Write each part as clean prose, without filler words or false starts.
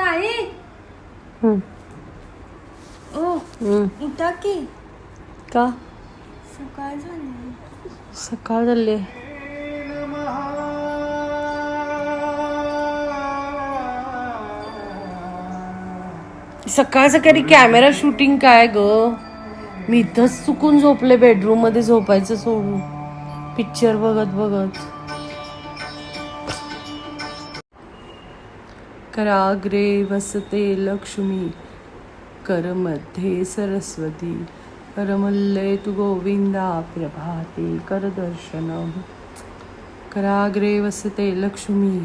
आई ओ उठा की का सकाळ झाली. सकाळ झाली. सकाळ सकाळी कॅमेरा शूटिंग काय ग? मी इथंच चुकून झोपले बेडरूम मध्ये झोपायचं सोडून पिक्चर बघत बघत. कराग्रे वसते लक्ष्मी करमध्ये सरस्वती करमल्ले तु गोविंदा प्रभाते करदर्शनम. कराग्रे वसते लक्ष्मी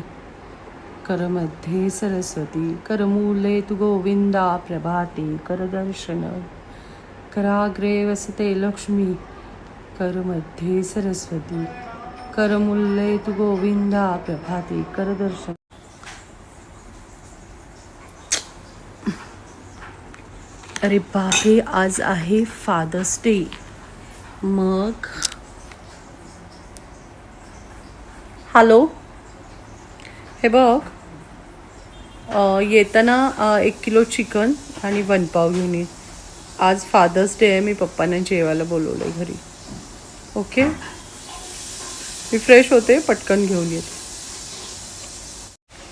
करमध्ये सरस्वती करमूले तु गोविंदा प्रभाते करदर्शनम. कराग्रे वसते लक्ष्मी करमध्ये सरस्वती करमूले तु गोविंदा प्रभाते करदर्शनम. अरे बापरे, आज आहे फादर्स डे. मग हॅलो, हे बघ, येताना 1 किलो चिकन आणि 1 पाव घेऊन ये. आज फादर्स डे आहे. मी पप्पांना जेवायला बोलवलं आहे घरी. ओके, मी फ्रेश होते, पटकन घेऊन येते.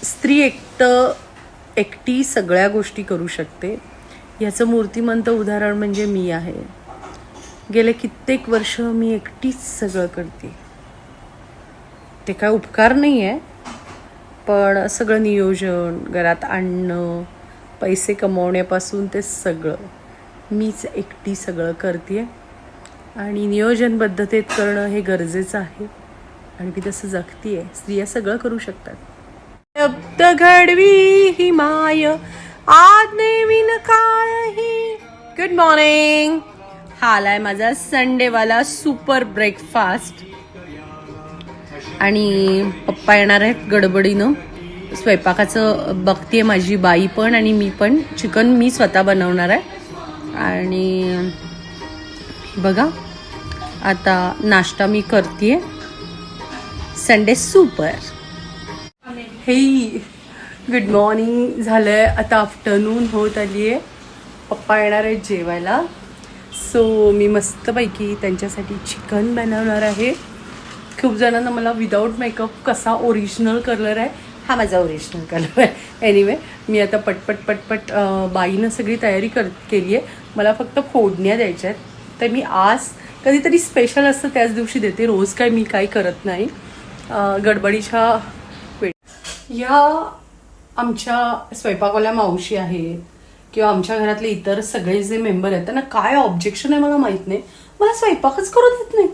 स्त्री एकटी सगळ्या गोष्टी करू शकते याचं मूर्तिमंत उदाहरण म्हणजे मी आहे. गेले कित्येक वर्ष मी एकटीच सगळं करते. ते काय उपकार नाही आहे, पण सगळं नियोजन, घरात आणणं, पैसे कमवण्यापासून ते सगळं मीच एकटी सगळं करते. आणि नियोजनबद्धतेत करणं हे गरजेचं आहे आणि मी तसं जगते आहे. स्त्रिया सगळं करू शकतात. शब्द घडवी ही माय आज्ञे विन काळही. Good morning. हा आलाय माझा संडेवाला सुपर ब्रेकफास्ट. आणि पप्पा येणार आहेत गडबडीनं. स्वयंपाकाचं बघतीये माझी बाई पण आणि मी पण. चिकन मी स्वतः बनवणार आहे. आणि बघा आता नाश्ता मी करतेय. Sunday super. हे गुड मॉर्निंग. झालंय आता आफ्टरनून होत आली आहे. पप्पा येणार आहेत जेवायला. सो मी मस्तपैकी त्यांच्यासाठी चिकन बनवणार आहे. खूप जणांना मला विदाऊट मेकअप कसा ओरिजिनल कलर आहे. हा माझा ओरिजिनल कलर आहे. एनिवे मी आता पटपट बाईनं सगळी तयारी केली आहे. मला फक्त फोडण्या द्यायच्या आहेत. तर मी आज कधीतरी स्पेशल असतं त्याच दिवशी देते. रोज काय मी काही करत नाही. गडबडीच्या वेळ ह्या आमच्या स्वयंपाकवाल्या मावशी आहेत किंवा आमच्या घरातले इतर सगळे जे मेंबर आहेत त्यांना काय ऑब्जेक्शन आहे मला माहित नाही. मला स्वयंपाकच करू देत नाही.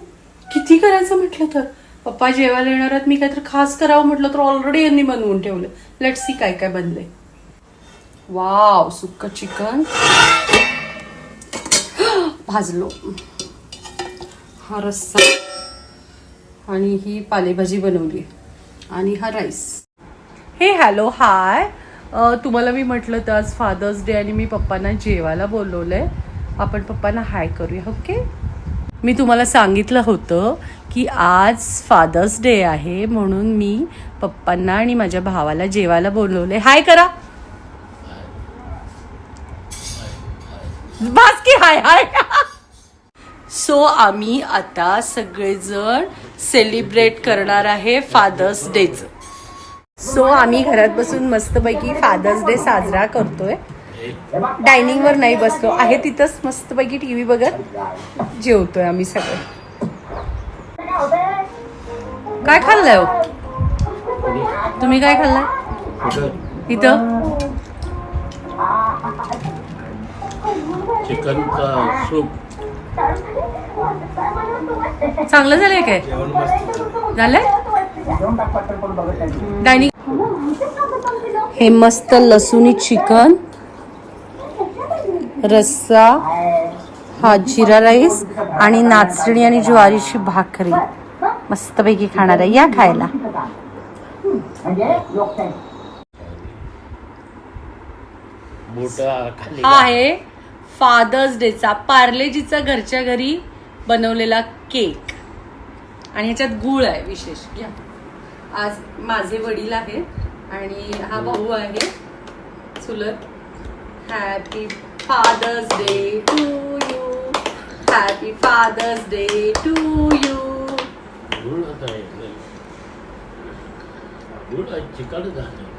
किती करायचं म्हटलं तर. पप्पा जेवायला येणार आहेत, मी काहीतरी खास करावं म्हटलं तर ऑलरेडी यांनी बनवून ठेवलं. लेट्स सी काय काय बनलंय. Wow, सुक्क chicken भाजलो. हा रस्सा आणि ही पालेभाजी बनवली आणि हा राईस. हे हॅलो हाय. तुम्हाला मी म्हटलं तर आज फादर्स डे आणि मी पप्पांना जेवायला बोलवलंय. आपण पप्पांना हाय करूया. ओके, मी तुम्हाला सांगितलं होतं की आज फादर्स डे आहे म्हणून मी पप्पांना आणि माझ्या भावाला जेवायला बोलवलंय. हाय करा. बस की हाय हाय. सो आम्ही आता सगळेजण सेलिब्रेट करणार आहे फादर्स डेचं. सो आम्ही घरात बसून मस्तपैकी फादर्स डे साजरा करतोय. डायनिंग वर नाही बसलो आहे, तिथंच मस्तपैकी टीव्ही बघत जेवतोय आम्ही सगळे. काय खाल्लंय हो तुम्ही? काय खाल्लंय इथं? चिकनचा सूप. चांगलं झालंय काय? झालंय डायनिंग. हे मस्त लसूणी चिकन, रस्सा, हा जिरा राईस आणि नाचणी आणि ज्वारीची भाकरी मस्तपैकी खाणार आहे. या खायला. हा आहे फादर्स डेचा पार्लेजीचा घरच्या घरी बनवलेला केक आणि ह्याच्यात गूळ आहे विशेष. घ्या. आज माझे वडील आहेत आणि हा भाऊ आहे चुलत. Happy father's day to you. Happy father's day to you. Good आता आहे गुड चिकट झालं